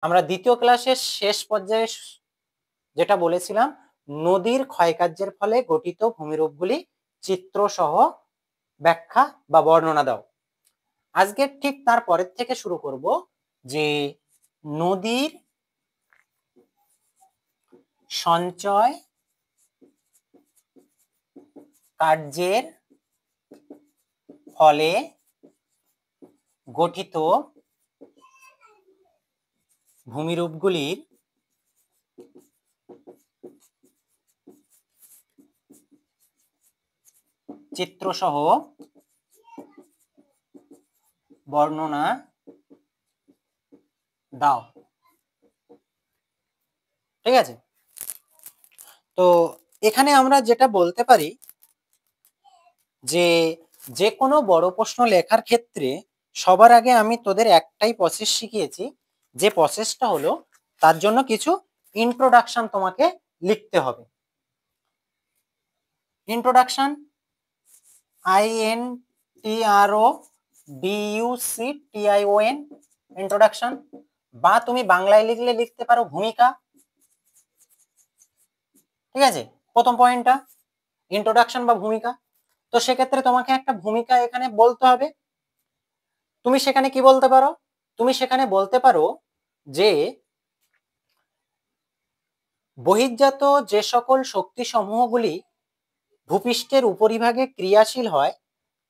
আমরা দ্বিতীয় ক্লাসের শেষ পর্যায়ে যেটা বলেছিলাম, নদীর ক্ষয়কার্যের ফলে গঠিত ভূমিরূপগুলি চিত্র সহ ব্যাখ্যা বা বর্ণনা দাও। আজকে ঠিক তার পরের থেকে শুরু করব যে নদীর সঞ্চয় কার্যের ফলে গঠিত ভূমিরূপগুলির চিত্রসহ বর্ণনা দাও। ঠিক আছে, তো এখানে আমরা যেটা বলতে পারি যে যে কোনো বড় প্রশ্ন লেখার ক্ষেত্রে সবার আগে আমি তোদের একটাই প্রসেস শিখিয়েছি, যে প্রসেসটা হলো তার জন্য কিছু ইন্ট্রোডাকশন তোমাকে লিখতে হবে। ইন্ট্রোডাকশন INTRODUCTION, ইন্ট্রোডাকশন, বা তুমি বাংলায় লিখলে লিখতে পারো ভূমিকা। ঠিক আছে, প্রথম পয়েন্টটা ইন্ট্রোডাকশন বা ভূমিকা। তো সেক্ষেত্রে তোমাকে একটা ভূমিকা এখানে বলতে হবে। তুমি সেখানে কি বলতে পারো? তুমি সেখানে বলতে পারো যে বহির্জাত যে সকল শক্তি সমূহগুলি ভূপৃষ্ঠের উপরিভাগে ক্রিয়াশীল হয়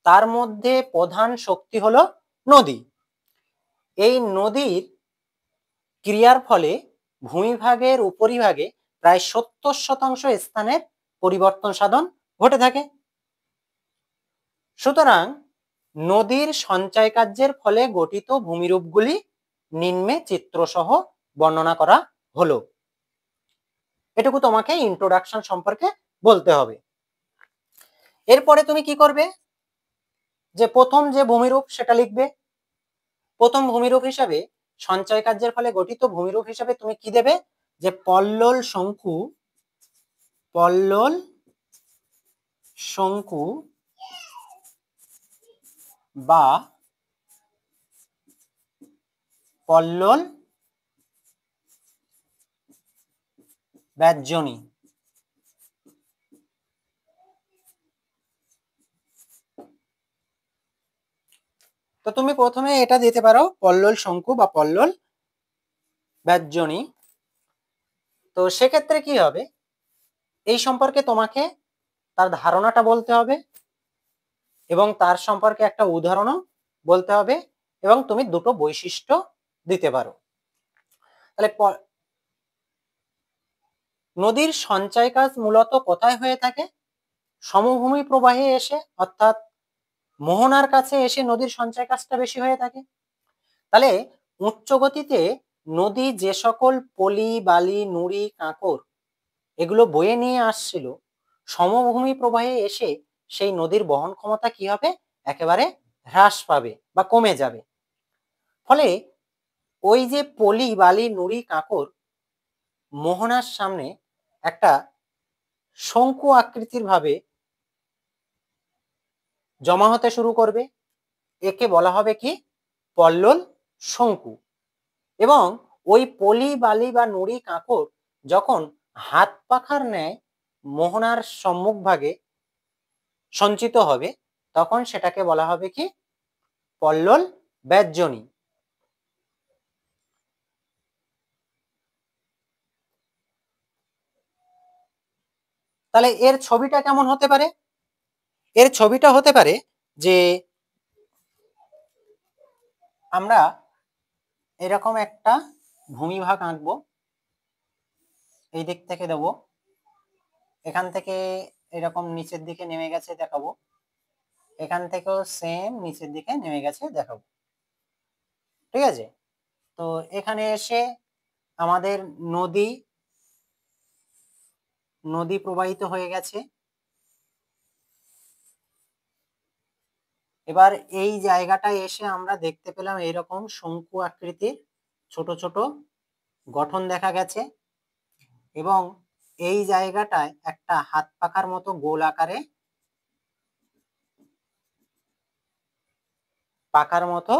তার মধ্যে প্রধান শক্তি হলো নদী। এই নদীর ক্রিয়ার ফলে ভূমিভাগের উপরিভাগে প্রায় 70% স্থানের পরিবর্তন সাধন ঘটে থাকে। সুতরাং নদীর সঞ্চয় কার্যের ফলে গঠিত ভূমিরূপগুলি নিম্নে চিত্রসহ বর্ণনা করা হলো। এটুকু তোমাকে ইন্ট্রোডাকশন সম্পর্কে বলতে হবে। এরপরে তুমি কি করবে, যে প্রথম যে ভূমিরূপ সেটা লিখবে। প্রথম ভূমিরূপ হিসাবে সঞ্চয় কার্যের ফলে গঠিত ভূমিরূপ হিসাবে তুমি কি দেবে, যে পল্লল শঙ্কু, পল্লল শঙ্কু বা পল্লল ব্যঞ্জনী। তো তুমি প্রথমে এটা দিতে পারো পল্লল শঙ্কু বা পল্লল ব্যঞ্জনী। তো সেক্ষেত্রে কি হবে, এই সম্পর্কে তোমাকে তার ধারণাটা বলতে হবে এবং তার সম্পর্কে একটা উদাহরণও বলতে হবে, এবং তুমি দুটো বৈশিষ্ট্য দিতে পারো। তাহলে নদীর সঞ্চয় কাজ মূলত কোথায় হয়ে থাকে? সমভূমি প্রবাহে এসে, অর্থাৎ মোহনার কাছে এসে নদীর সঞ্চয় কাজটা বেশি হয়ে থাকে। তাহলে উচ্চ গতিতে নদী যে সকল পলি, বালি, নুড়ি, কাঁকর এগুলো বয়ে নিয়ে আসছিল, সমভূমি প্রবাহে এসে সেই নদীর বহন ক্ষমতা কি হবে, একেবারে হ্রাস পাবে বা কমে যাবে। ফলে ওই যে পলি, বালি, নুড়ি, কাঁকর মোহনার সামনে একটা শঙ্কু আকৃতির ভাবে জমা হতে শুরু করবে। একে বলা হবে কি, পল্লল শঙ্কু। এবং ওই পলি, বালি বা নুড়ি, কাঁকর যখন হাত পাখার ন্যায় মোহনার সম্মুখ ভাগে সঞ্চিত হবে, তখন সেটাকে বলা হবে কি, পল্লল ব্যঞ্জনী। তাহলে এর ছবিটা কেমন হতে পারে? এর ছবিটা হতে পারে যে আমরা এরকম একটা ভূমিভাগ আঁকবো, এই দিক থেকে দেবো, এখান থেকে এরকম নিচের দিকে নেমে গেছে দেখাবো, এখান থেকেও সেম নিচের দিকে নেমে গেছে দেখাবো। ঠিক আছে, তো এখানে এসে আমাদের নদী প্রবাহিত হয়ে গেছে। এবার এই জায়গাটায় এসে আমরা দেখতে পেলাম এরকম শঙ্কু আকৃতির ছোট ছোট গঠন দেখা গেছে, এবং এই জায়গাটায় একটা হাত পাখার মতো গোল আকারে পাখার মতো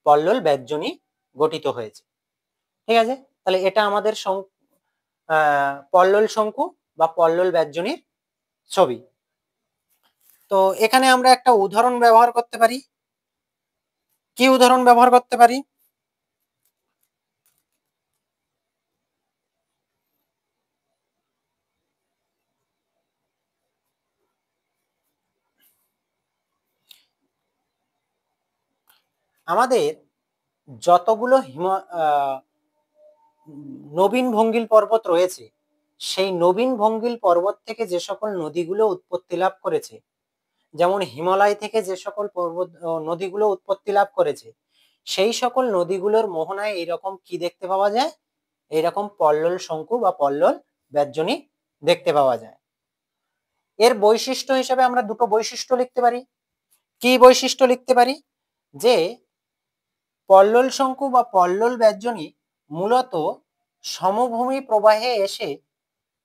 পল্লল ব্যঞ্জনী গঠিত হয়েছে। ঠিক আছে, তাহলে এটা আমাদের পল্লল শঙ্কু বা পল্লল ব্যঞ্জনীর ছবি। তো এখানে আমরা একটা উদাহরণ ব্যবহার করতে পারি। কি উদাহরণ ব্যবহার করতে পারি? আমাদের যতগুলো নবীন ভঙ্গিল পর্বত রয়েছে, সেই নবীন ভঙ্গিল পর্বত থেকে যে সকল নদীগুলো উৎপত্তি লাভ করেছে, যেমন হিমালয় থেকে যে সকল নদীগুলো উৎপত্তি লাভ করেছে, সেই সকল নদীগুলোর মোহনায় এইরকম কি দেখতে পাওয়া যায়? এইরকম পল্লল শঙ্কু বা পল্লল ব্যঞ্জনী দেখতে পাওয়া যায়। এর বৈশিষ্ট্য হিসেবে আমরা দুটো বৈশিষ্ট্য লিখতে পারি। কি বৈশিষ্ট্য লিখতে পারি? যে পল্লল শঙ্কু বা পল্লল ব্যঞ্জনী মূলত সমভূমি প্রবাহে এসে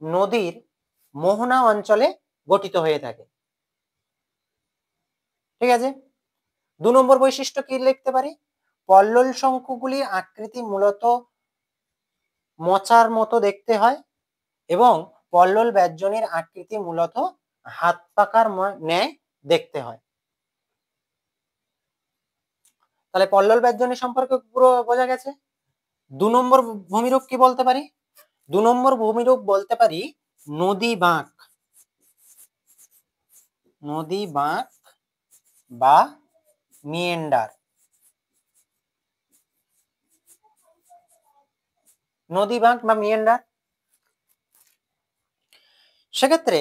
নদীর মোহনা অঞ্চলে গঠিত হয়ে থাকে। ঠিক আছে, 2 নম্বর বৈশিষ্ট্য কি লিখতে পারি? পল্লল শঙ্কুগুলির আকৃতি মূলত মোচার মতো দেখতে হয় এবং পল্লল ব্যঞ্জনীর আকৃতি মূলত হাত পাকার ন্যায় দেখতে হয়। তাহলে পল্লল ব্যঞ্জনী সম্পর্কে পুরো বোঝা গেছে। 2 নম্বর ভূমিরূপ কি বলতে পারি? 2 নম্বর ভূমিরূপ বলতে পারি নদী বাঁক। নদী বাঁক বা মিয়েন্ডার। নদী বাঁক বা মিয়েন্ডার, সেক্ষেত্রে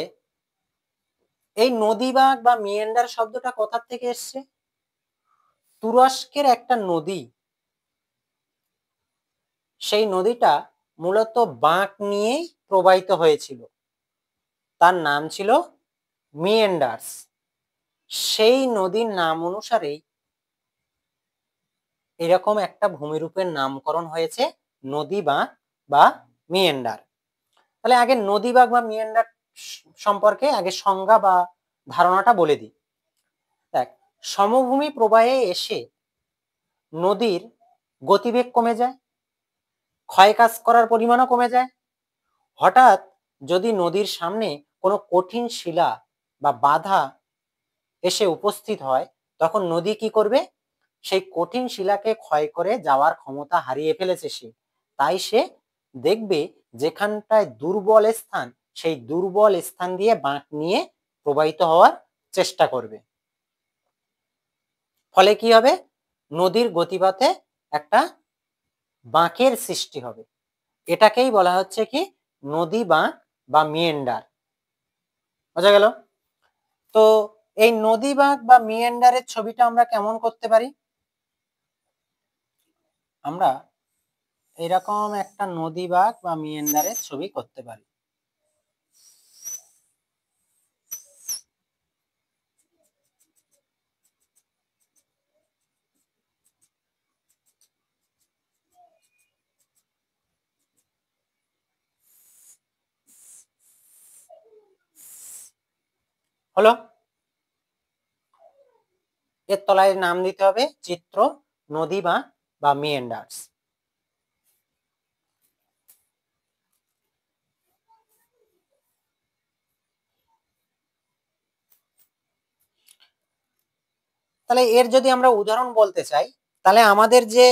এই নদী বাঁক বা মিয়েন্ডার শব্দটা কোথা থেকে এসছে? তুরস্কের একটা নদী, সেই নদীটা মূলত বাঁক নিয়েই প্রবাহিত হয়েছিল, তার নাম ছিল মিয়েন্ডার্স। সেই নদীর নাম অনুসারেই এরকম একটা ভূমিরূপের নামকরণ হয়েছে নদী বাঁক বা মিয়েন্ডার। তাহলে আগে নদী বাঁক বা মিয়েন্ডার সম্পর্কে আগে সংজ্ঞা বা ধারণাটা বলে দিই। দেখ, সমভূমি প্রবাহে এসে নদীর গতিবেগ কমে যায়, ক্ষয় কাজ করার পরিমাণও কমে যায়। হঠাৎ যদি নদীর সামনে কোনো কঠিন শিলা বা বাধা এসে উপস্থিত হয়, তখন নদী কি করবে? সেই কঠিন শিলাকে ক্ষয় করে যাওয়ার ক্ষমতা হারিয়ে ফেলেছে সে, তাই সে দেখবে যেখানটায় দুর্বল স্থান, সেই দুর্বল স্থান দিয়ে বাঁক নিয়ে প্রবাহিত হওয়ার চেষ্টা করবে। ফলে কি হবে? নদীর গতিপথে একটা বাঁকের সৃষ্টি হবে। এটাকেই বলা হচ্ছে কি নদী বাঁক বা মিয়েন্ডার। বোঝা গেল? তো এই নদী বাঁক বা মিয়েন্ডারের ছবিটা আমরা কেমন করতে পারি? আমরা এরকম একটা নদী বাঁক বা মিয়েন্ডারের ছবি করতে পারি। হলো, এর তলায় নাম দিতে হবে চিত্র নদী বাঁক বা মিয়েন্ডার্স। তাহলে এর যদি আমরা উদাহরণ বলতে চাই, তাহলে আমাদের যে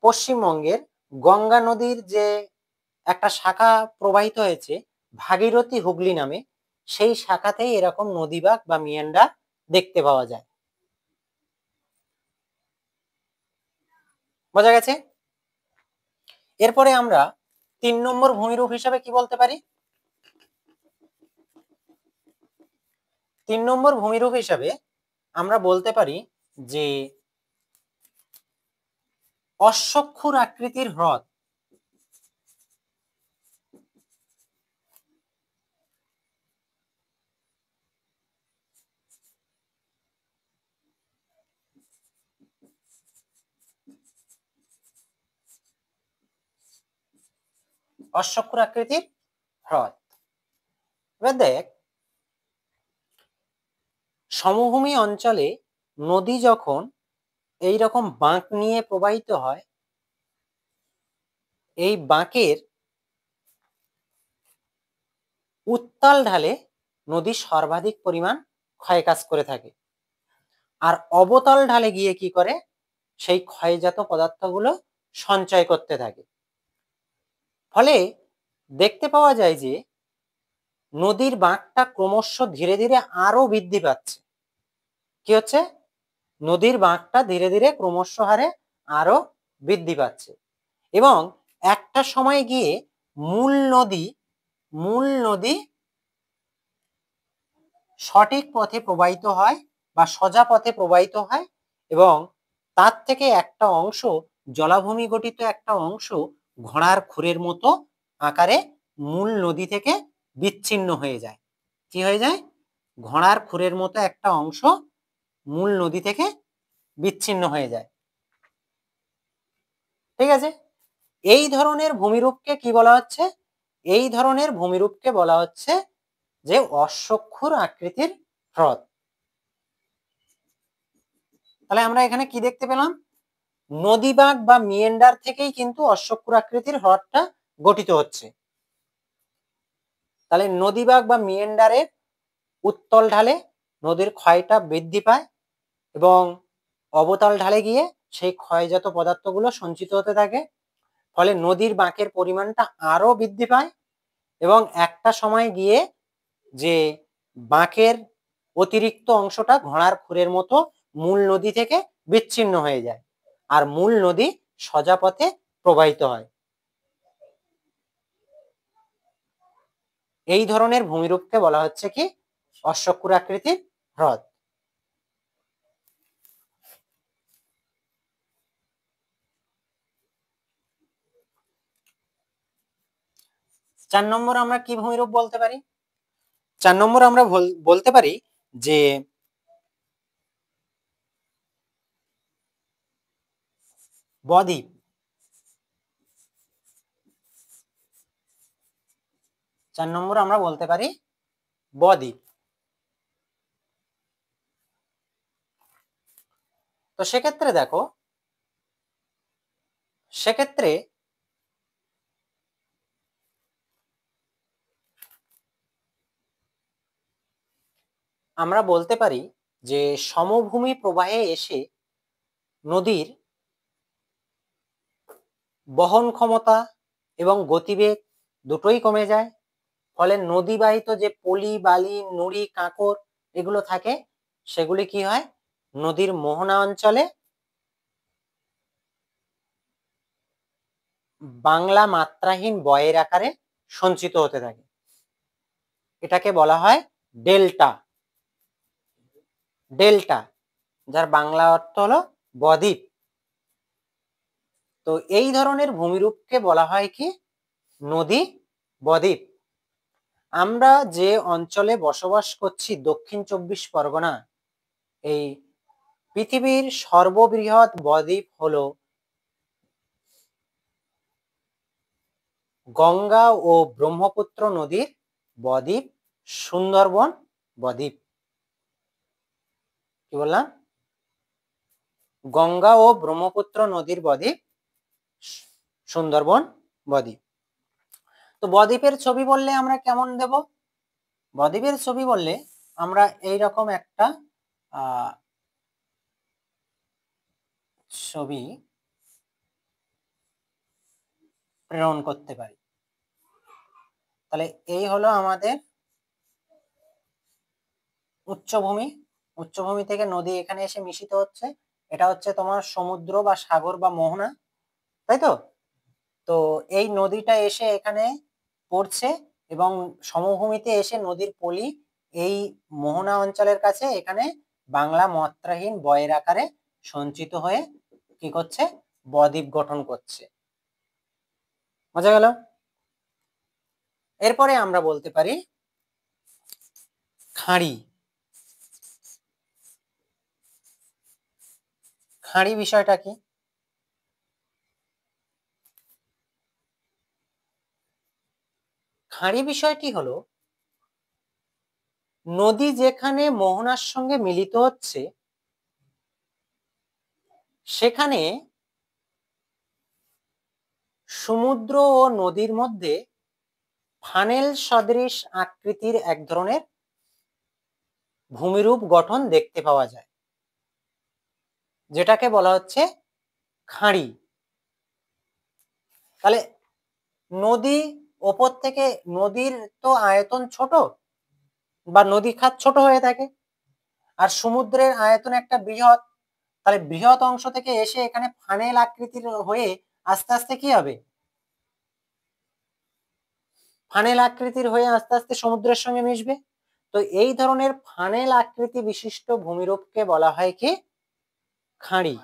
পশ্চিমবঙ্গের গঙ্গা নদীর যে একটা শাখা প্রবাহিত হয়েছে ভাগীরথী হুগলি নামে, সেই শাখাতেই এরকম নদীবাঁক বা মিয়ান্ডার দেখতে পাওয়া যায়। বোঝা গেছে? এরপরে আমরা 3 নম্বর ভূমিরূপ হিসাবে কি বলতে পারি? 3 নম্বর ভূমিরূপ হিসাবে আমরা বলতে পারি যে অশ্বক্ষুর আকৃতির হ্রদ। অশ্বক্ষুর আকৃতির হ্রদ। এবার দেখ, সমভূমি অঞ্চলে নদী যখন এই রকম বাঁক নিয়ে প্রবাহিত হয়, এই বাঁকের উত্তাল ঢালে নদী সর্বাধিক পরিমাণ ক্ষয়কাজ করে থাকে, আর অবতল ঢালে গিয়ে কি করে, সেই ক্ষয়জাত পদার্থগুলো সঞ্চয় করতে থাকে। ফলে দেখতে পাওয়া যায় যে নদীর বাঁকটা ক্রমশ ধীরে ধীরে আরো বৃদ্ধি পাচ্ছে। কি হচ্ছে? নদীর বাঁকটা ধীরে ধীরে ক্রমশ হারে আরো বৃদ্ধি পাচ্ছে, এবং একটা সময় গিয়ে মূল নদী সঠিক পথে প্রবাহিত হয় বা সোজা পথে প্রবাহিত হয়, এবং তার থেকে একটা অংশ, জলাভূমি গঠিত একটা অংশ ঘোড়ার খুরের মতো আকারে মূল নদী থেকে বিচ্ছিন্ন হয়ে যায়। কি হয়ে যায়? ঘোড়ার খুরের মতো একটা অংশ মূল নদী থেকে বিচ্ছিন্ন হয়ে যায়। ঠিক আছে? এই ধরনের ভূমিরূপকে কি বলা হচ্ছে? এই ধরনের ভূমিরূপকে বলা হচ্ছে যে অশ্বক্ষুর আকৃতির হ্রদ। তাহলে আমরা এখানে কি দেখতে পেলাম? নদীবাঁক বা মিয়েন্ডার থেকেই কিন্তু অশ্বক্ষুর আকৃতির হ্রদটা গঠিত হচ্ছে। তাহলে নদীবাঁক বা মিয়েন্ডারের উত্তল ঢালে নদীর ক্ষয়টা বৃদ্ধি পায়, এবং অবতল ঢালে গিয়ে সেই ক্ষয়জাত পদার্থগুলো সঞ্চিত হতে থাকে। ফলে নদীর বাঁকের পরিমাণটা আরো বৃদ্ধি পায়, এবং একটা সময় গিয়ে যে বাঁকের অতিরিক্ত অংশটা ঘোড়ার খুরের মতো মূল নদী থেকে বিচ্ছিন্ন হয়ে যায়, আর মূল নদী সোজা পথে প্রবাহিত হয়। এই ধরনের ভূমিরূপকে বলা হচ্ছে কি? অশ্বক্ষুর আকৃতির হ্রদ। 4 নম্বর আমরা কি ভূমিরূপ বলতে পারি? 4 নম্বর আমরা বলতে পারি যে বদ্বীপ। 4 নম্বর আমরা বলতে পারি বদ্বীপ। তো সেক্ষেত্রে দেখো, সেক্ষেত্রে আমরা বলতে পারি যে সমভূমি প্রবাহে এসে নদীর বহন ক্ষমতা এবং গতিবেগ দুটোই কমে যায়। ফলে নদীবাহিত যে পলি, বালি, নুড়ি, কাঁকর এগুলো থাকে, সেগুলি কি হয়? নদীর মোহনা অঞ্চলে বাংলা মাত্রাহীন বয়ের আকারে সঞ্চিত হতে থাকে। এটাকে বলা হয় ডেল্টা। ডেল্টা, যার বাংলা অর্থ হলো বদ্বীপ। তো এই ধরনের ভূমিরূপকে বলা হয় কি? নদী বদ্বীপ। আমরা যে অঞ্চলে বসবাস করছি, দক্ষিণ 24 পরগনা, এই পৃথিবীর সর্ববৃহৎ বদ্বীপ হলো গঙ্গা ও ব্রহ্মপুত্র নদীর বদ্বীপ সুন্দরবন বদ্বীপ। কি বললাম? গঙ্গা ও ব্রহ্মপুত্র নদীর বদ্বীপ সুন্দরবন বদ্বীপ। তো বদ্বীপের ছবি বললে আমরা কেমন দেব? বদ্বীপের ছবি বললে আমরা এইরকম একটা ছবি প্রেরণ করতে পারি। তাহলে এই হলো আমাদের উচ্চভূমি। উচ্চভূমি থেকে নদী এখানে এসে মিশিত হচ্ছে। এটা হচ্ছে তোমার সমুদ্র বা সাগর বা মোহনা, তাই তো? তো এই নদীটা এসে এখানে পড়ছে, এবং সমভূমিতে এসে নদীর পলি এই মোহনা অঞ্চলের কাছে এখানে বাংলা মাত্রাহীন বয়ের আকারে সঞ্চিত হয়ে কি করছে? বদ্বীপ গঠন করছে। বোঝা গেল? এরপরে আমরা বলতে পারি খাঁড়ি। খাঁড়ি বিষয়টা কি? খাঁড়ি বিষয়টি হলো নদী যেখানে মোহনার সঙ্গে মিলিত হচ্ছে, সেখানে সমুদ্র ও নদীর মধ্যে ফানেল সদৃশ আকৃতির এক ধরনের ভূমিরূপ গঠন দেখতে পাওয়া যায়, যেটাকে বলা হচ্ছে খাঁড়ি। তাহলে নদী ওপর থেকে, নদীর তো আয়তন ছোট বা নদী খাত ছোট হয়ে থাকে, আর সমুদ্রের আয়তন একটা বৃহৎ। তাহলে বৃহৎ অংশ থেকে এসে এখানে ফানেল আকৃতির হয়ে আস্তে আস্তে কি হবে, ফানেল আকৃতির হয়ে আস্তে আস্তে সমুদ্রের সঙ্গে মিশবে। তো এই ধরনের ফানেল আকৃতি বিশিষ্ট ভূমিরূপকে বলা হয় কি, খাঁড়ি।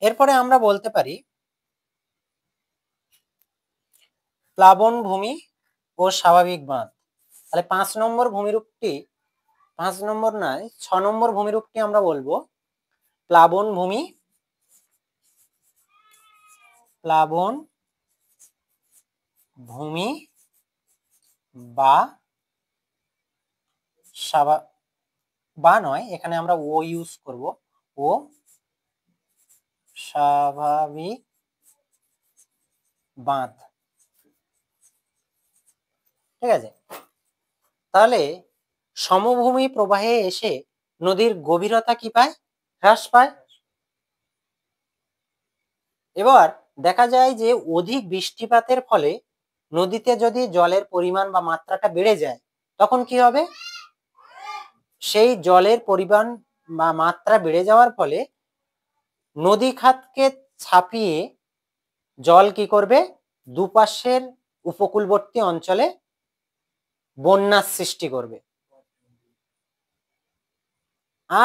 এরপরে আমরা বলতে পারি প্লাবন ভূমি ও স্বাভাবিক বাঁধ। তাহলে 5 নম্বর ভূমিরূপটি, 5 নম্বর নয় 6 নম্বর ভূমিরূপটি আমরা বলবো প্লাবন ভূমি, প্লাবন ভূমি বা বা নয়, এখানে আমরা ও ইউজ করব, ও স্বাভাবিক বাঁধ। ঠিক আছে। তাহলে সমভূমি প্রবাহে এসে নদীর গভীরতা কি পায়, হ্রাস পায়। এবার দেখা যায় যে অধিক বৃষ্টিপাতের ফলে নদীতে যদি জলের পরিমাণ বা মাত্রাটা বেড়ে যায়, তখন কি হবে, সেই জলের পরিমাণ বা মাত্রা বেড়ে যাওয়ার ফলে নদী খাতকে ছাপিয়ে জল কি করবে, দুপাশের উপকূলবর্তী অঞ্চলে বন্যার সৃষ্টি করবে।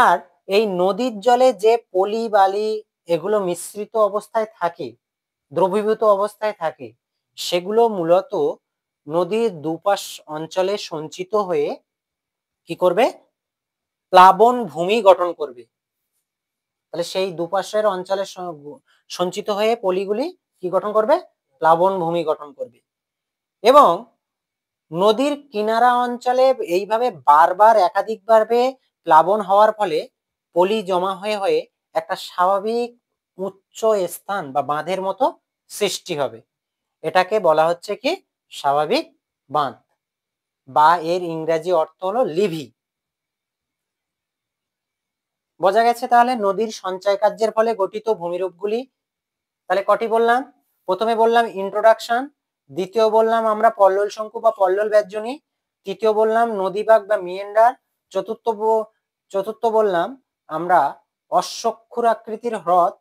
আর এই নদীর জলে যে পলি বালি এগুলো মিশ্রিত অবস্থায় থাকে, দ্রবীভূত অবস্থায় থাকে, সেগুলো মূলত নদীর দুপাশ অঞ্চলে সঞ্চিত হয়ে কি করবে, প্লাবন ভূমি গঠন করবে। তাহলে সেই দুপাশের অঞ্চলে সঞ্চিত হয়ে পলিগুলি কি গঠন করবে, প্লাবন ভূমি গঠন করবে। এবং নদীর কিনারা অঞ্চলে এইভাবে বারবার একাধিকভাবে প্লাবন হওয়ার ফলে পলি জমা হয়ে হয়ে একটা স্বাভাবিক উচ্চ স্থান বা বাঁধের মতো সৃষ্টি হবে। এটাকে বলা হচ্ছে কি, স্বাভাবিক বাঁধ, বা এর ইংরেজি অর্থ হলো লিভি। বোঝা গেছে তাহলে নদীর সঞ্চয় কার্যের ফলে গঠিত ভূমিরূপগুলি। তাহলে কটি বললাম, প্রথমে বললাম ইন্ট্রোডাকশন, দ্বিতীয় বললাম আমরা পল্লল শঙ্কু বা পল্লল ব্যাজ্যনী, তৃতীয় বললাম নদীবাগ বা মিয়েন্ডার, চতুর্থ বললাম আমরা অশ্বক্ষুর আকৃতির হ্রদ,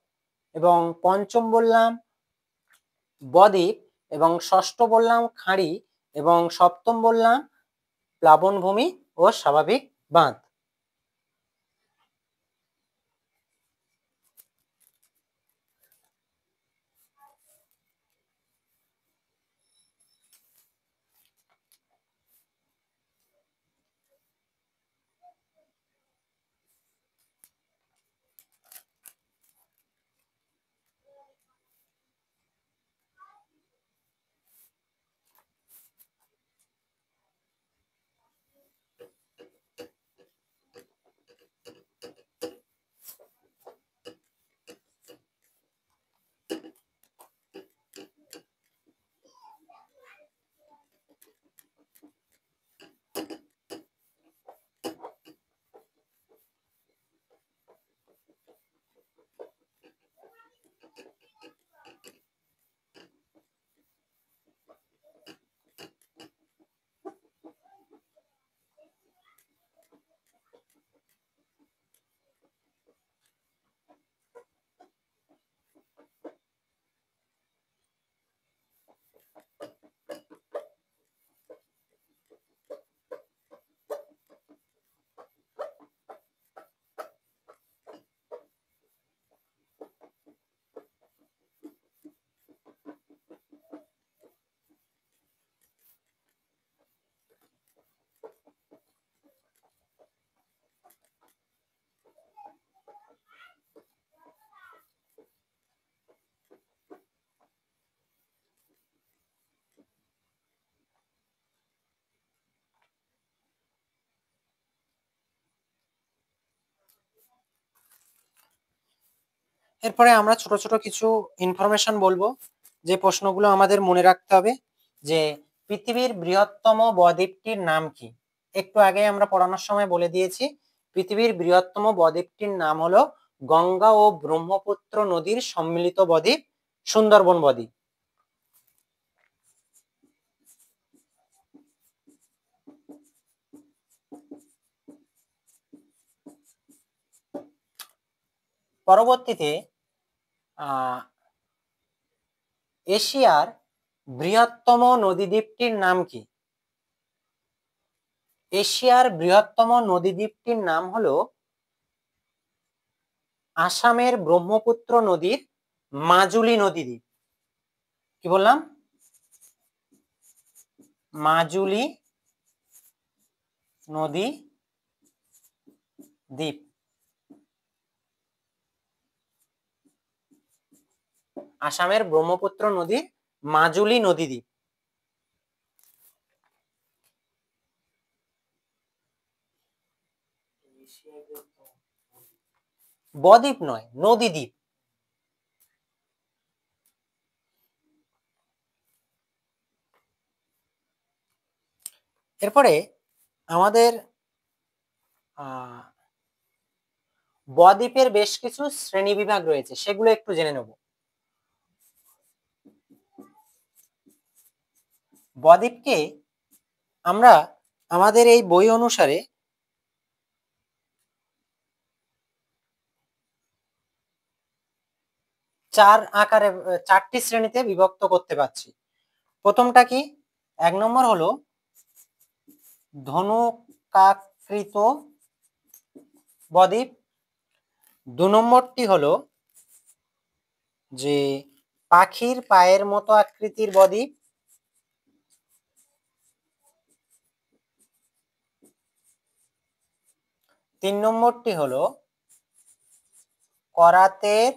এবং পঞ্চম বললাম বদ্বীপ, এবং ষষ্ঠ বললাম খাঁড়ি, এবং সপ্তম বললাম প্লাবনভূমি ও স্বাভাবিক বাঁধ। এরপরে আমরা ছোট ছোট কিছু ইনফরমেশন বলবো, যে প্রশ্নগুলো আমাদের মনে রাখতে হবে, যে পৃথিবীর বৃহত্তম বদ্বীপটির নাম কি। একটু আগে আমরা পড়ানোর সময় বলে দিয়েছি, পৃথিবীর বৃহত্তম বদ্বীপটির নাম হলো গঙ্গা ও ব্রহ্মপুত্র নদীর সম্মিলিত বদ্বীপ সুন্দরবন বদ্বীপ। পরবর্তীতে এশিয়ার বৃহত্তম নদীদ্বীপটির নাম কি। এশিয়ার বৃহত্তম নদীদ্বীপটির নাম হলো আসামের ব্রহ্মপুত্র নদীর মাজুলি নদীদ্বীপ। কি বললাম? মাজুলি নদী দ্বীপ। আসামের ব্রহ্মপুত্র নদীর মাজুলি নদীদ্বীপ। বদ্বীপ নয়, নদীদ্বীপ। এরপরে আমাদের বদ্বীপের বেশ কিছু শ্রেণীবিভাগ রয়েছে, সেগুলো একটু জেনে নেব। বদ্বীপকে আমরা আমাদের এই বই অনুসারে চারটি শ্রেণীতে বিভক্ত করতে পারছি। প্রথমটা কি? 1 নম্বর হলো ধনুকাকৃত বদ্বীপ। 2 নম্বরটি হলো যে পাখির পায়ের মতো আকৃতির বদ্বীপ। 3 নম্বরটি হলো করাতের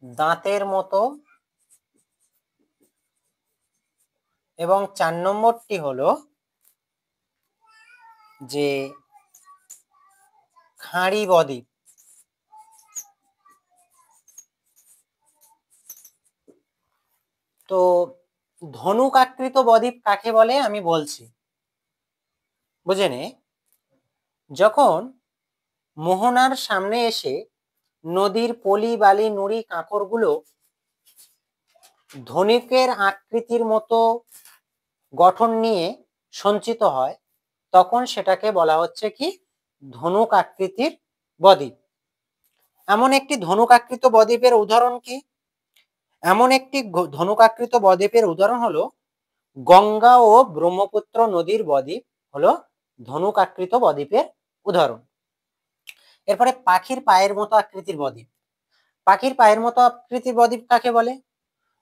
দাঁতের মতো, এবং 4 নম্বরটি হলো যে খাঁড়ি বদ্বীপ। তো ধনুক আকৃত বদ্বীপ কাকে বলে আমি বলছি, বুঝে নে। যখন মোহনার সামনে এসে নদীর পলি বালি নুড়ি কাঁকড়গুলো ধনুকের আকৃতির মতো গঠন নিয়ে সঞ্চিত হয়, তখন সেটাকে বলা হচ্ছে কি? ধনুক আকৃতির বদ্বীপ। এমন একটি ধনুক আকৃত বদ্বীপের উদাহরণ কি? এমন একটি ধনুক আকৃত বদ্বীপের উদাহরণ হলো গঙ্গা ও ব্রহ্মপুত্র নদীর বদ্বীপ হলো ধনুক আকৃত বদ্বীপের উদাহরণ। এরপরে পাখির পায়ের মতো আকৃতির বদ্বীপ। পাখির পায়ের মতো আকৃতির বদ্বীপ কাকে বলে?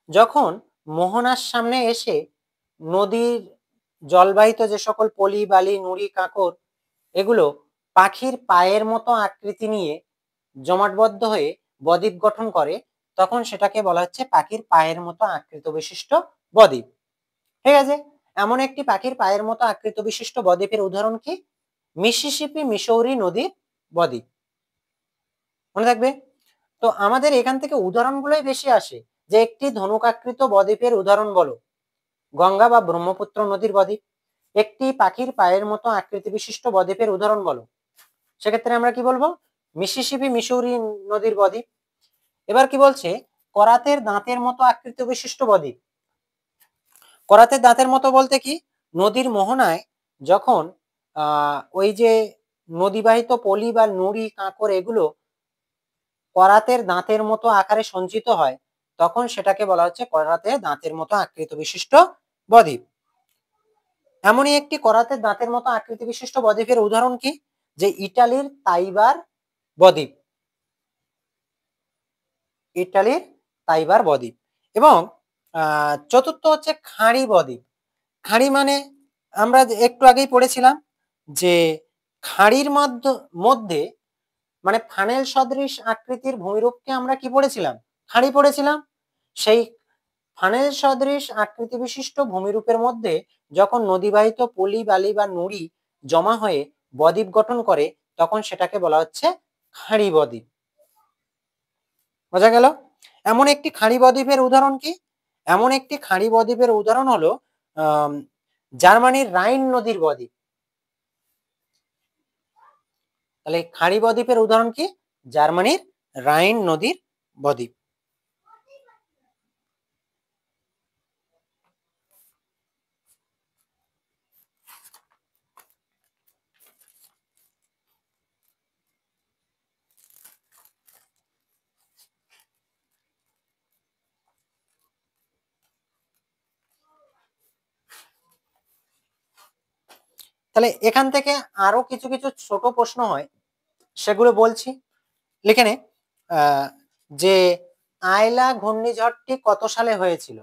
যখন মোহনার সামনে এসে নদীর জলবাহিত যে সকল পলি বালি নুড়ি কাঁকড় এগুলো পাখির পায়ের মতো আকৃতি নিয়ে জমাটবদ্ধ হয়ে বদ্বীপ গঠন করে, তখন সেটাকে বলা হচ্ছে পাখির পায়ের মতো আকৃত বিশিষ্ট বদ্বীপ। ঠিক আছে? এমন একটি পাখির পায়ের মতো আকৃত বিশিষ্ট বদ্বীপের উদাহরণ কি? মিসিসিপি মিসৌরি নদীর বদ্বীপ। মনে থাকবে। তো আমাদের এখান থেকে উদাহরণগুলোই বেশি আসে, যে একটি ধনুকাকৃত বদ্বীপের উদাহরণ বলো, গঙ্গা বা ব্রহ্মপুত্র নদীর বদ্বীপ। একটি পাখির পায়ের মতো আকৃতি বিশিষ্ট বদ্বীপের উদাহরণ বলো, সেক্ষেত্রে আমরা কি বলবো? মিসিসিপি মিসৌরি নদীর বদ্বীপ। এবার কি বলছে? করাতের দাঁতের মতো আকৃতি বিশিষ্ট বদ্বীপ। করাতের দাঁতের মতো বলতে কি? নদীর মোহনায় যখন ওই যে নদীবাহিত পলি বা নুড়ি কাঁকড় এগুলো করাতের দাঁতের মতো আকারে সঞ্চিত হয়, তখন সেটাকে বলা হচ্ছে করাতের দাঁতের মতো আকৃত বিশিষ্ট বদ্বীপ। এমনই একটি করাতের দাঁতের মতো আকৃতি বিশিষ্ট বদ্বীপের উদাহরণ কি? যে ইটালির তাইবার বদ্বীপ। ইটালির তাইবার বদ্বীপ। এবং চতুর্থ হচ্ছে খাঁড়ি বদ্বীপ। খাঁড়ি মানে আমরা একটু আগেই পড়েছিলাম যে খাঁড়ির মধ্যে মানে ফানেল সদৃশ আকৃতির ভূমিরূপকে আমরা কি পড়েছিলাম? খাঁড়ি পড়েছিলাম। সেই ফানেল সদৃশ আকৃতি বিশিষ্ট ভূমিরূপের মধ্যে যখন নদীবাহিত পলি বালি বা নুড়ি জমা হয়ে বদ্বীপ গঠন করে, তখন সেটাকে বলা হচ্ছে খাঁড়ি বদ্বীপ। বোঝা গেল? এমন একটি খাঁড়ি বদ্বীপের উদাহরণ কি? এমন একটি খাঁড়ি বদ্বীপের উদাহরণ হলো জার্মানির রাইন নদীর বদ্বীপ। তাহলে খাঁড়ি বদ্বীপের উদাহরণ কি? জার্মানির রাইন নদীর বদ্বীপ। তাহলে এখান থেকে আরো কিছু কিছু ছোট প্রশ্ন হয়, সেগুলো বলছি। লিখে নে যে আয়লা ঘূর্ণিঝড়টি কত সালে হয়েছিল?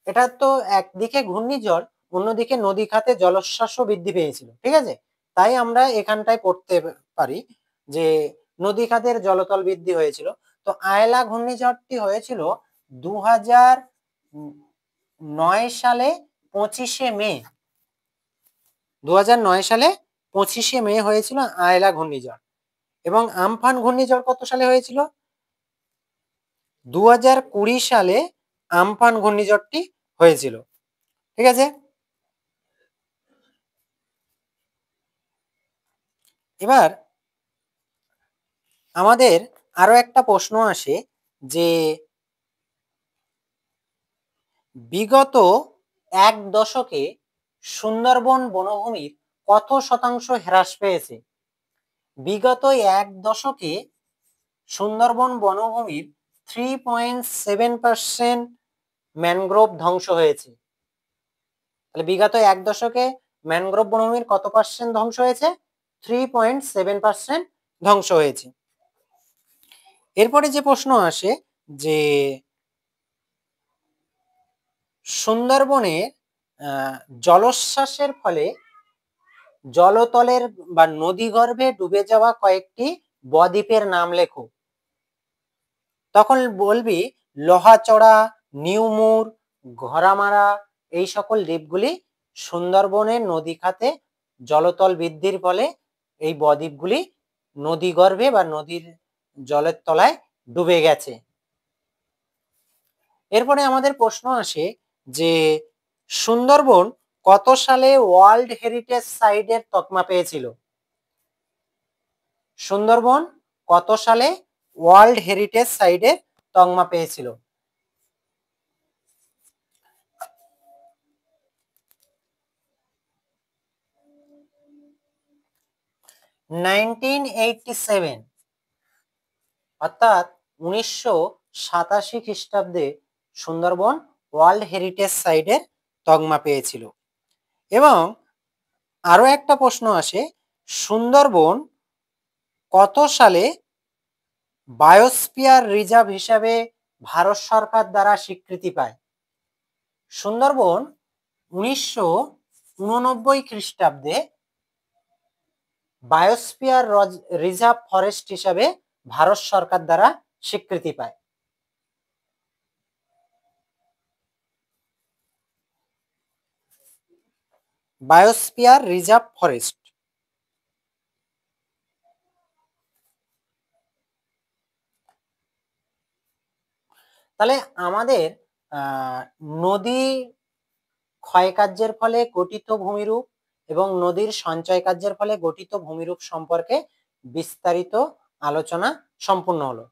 এটা তো একদিকে ঘূর্ণিঝড়, অন্যদিকে নদী খাতে জলোচ্ছ্বাসও বৃদ্ধি পেয়েছিল, ঠিক আছে? তাই আমরা এখানটায় পড়তে পারি যে নদী খাতের জলতল বৃদ্ধি হয়েছিল। তো আয়লা ঘূর্ণিঝড়টি হয়েছিল 2009 সালে 25শে মে। 2009 সালে 25শে মে হয়েছিল আয়লা ঘূর্ণিঝড়। এবং আমফান ঘূর্ণিঝড় কত সালে হয়েছিল? 2020 সালে আমফান ঘূর্ণিঝড়টি হয়েছিল, ঠিক আছে? এবার আমাদের আরো একটা প্রশ্ন আসে যে বিগত 1 দশকে সুন্দরবন বনভূমির কত শতাংশ হ্রাস পেয়েছে? বিগত 1 দশকে সুন্দরবন বনভূমির 3.7% ম্যানগ্রোভ ধ্বংস হয়েছে। তাহলে বিগত 1 দশকে ম্যানগ্রোভ বনভূমির কত পার্সেন্ট ধ্বংস হয়েছে? 3.7% ধ্বংস হয়েছে। এরপরে যে প্রশ্ন আসে যে সুন্দরবনে জলোচ্ছ্বাসের ফলে জলতলের বা নদীগর্ভে ডুবে যাওয়া কয়েকটি বদ্বীপের নাম লেখো। তখন বলবি লোহাচড়া, নিউমুর, ঘোড়ামারা, এই সকল দ্বীপগুলি সুন্দরবনের নদী খাতে জলতল বৃদ্ধির ফলে এই বদ্বীপগুলি নদীগর্ভে বা নদীর জলের তলায় ডুবে গেছে। এরপরে আমাদের প্রশ্ন আসে যে সুন্দরবন কত সালে ওয়ার্ল্ড হেরিটেজ সাইটের তকমা পেয়েছিল? সুন্দরবন কত সালে ওয়ার্ল্ড হেরিটেজ সাইটের তকমা পেয়েছিল? 1987, অর্থাৎ 1987 খ্রিস্টাব্দে সুন্দরবন ওয়ার্ল্ড হেরিটেজ সাইটের তকমা পেয়েছিল। এবং আরো একটা প্রশ্ন আসে, সুন্দরবন কত সালে বায়োস্ফিয়ার রিজার্ভ হিসাবে ভারত সরকার দ্বারা স্বীকৃতি পায়? সুন্দরবন 1989 খ্রিস্টাব্দে বায়োস্ফিয়ার রিজার্ভ ফরেস্ট হিসাবে ভারত সরকার দ্বারা স্বীকৃতি পায়। Biosphere reserve forest. তাহলে আমাদের নদী ক্ষয়কার্যের ফলে গঠিত ভূমিরূপ এবং নদীর সঞ্চয় কার্যের ফলে গঠিত ভূমিরূপ সম্পর্কে বিস্তারিত আলোচনা সম্পূর্ণ হলো।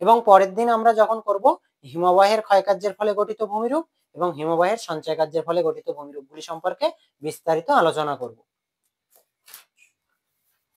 এবং পরের দিন আমরা যখন করব হিমবাহের ক্ষয়কার্যের ফলে গঠিত ভূমিরূপ এবং হিমবাহের সঞ্চয় কার্যের ফলে গঠিত ভূমিরূপগুলি সম্পর্কে বিস্তারিত আলোচনা করব।